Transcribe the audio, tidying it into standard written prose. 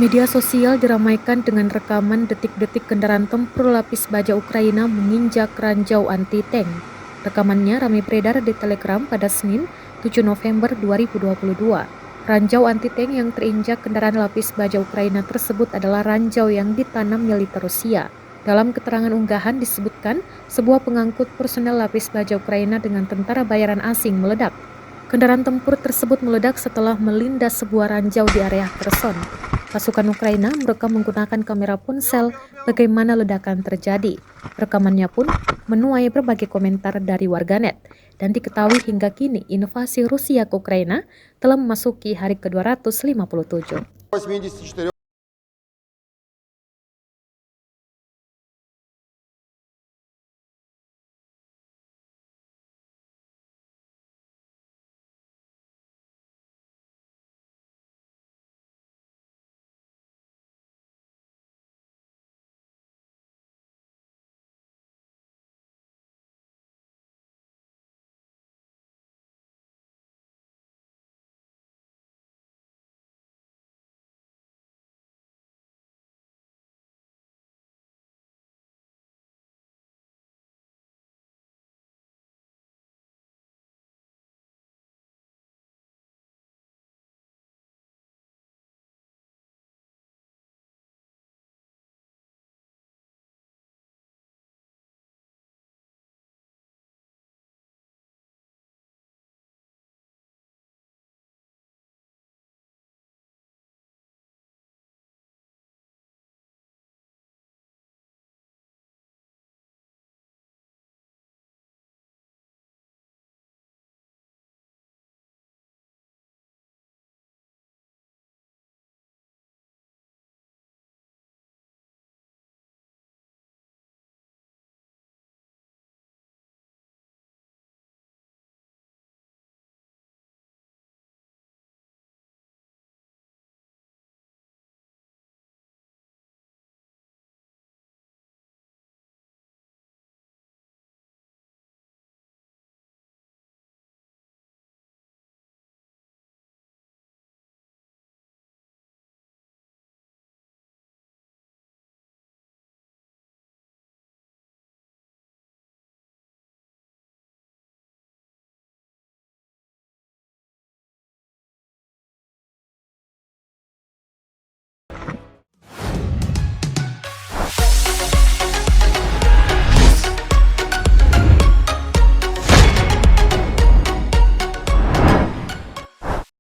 Media sosial diramaikan dengan rekaman detik-detik kendaraan tempur lapis baja Ukraina menginjak ranjau anti-tank. Rekamannya ramai beredar di Telegram pada Senin, 7 November 2022. Ranjau anti-tank yang terinjak kendaraan lapis baja Ukraina tersebut adalah ranjau yang ditanam militer Rusia. Dalam keterangan unggahan disebutkan, sebuah pengangkut personel lapis baja Ukraina dengan tentara bayaran asing meledak. Kendaraan tempur tersebut meledak setelah melindas sebuah ranjau di area Kherson. Pasukan Ukraina merekam menggunakan kamera ponsel bagaimana ledakan terjadi. Rekamannya pun menuai berbagai komentar dari warganet. Dan diketahui hingga kini invasi Rusia ke Ukraina telah memasuki hari ke-257.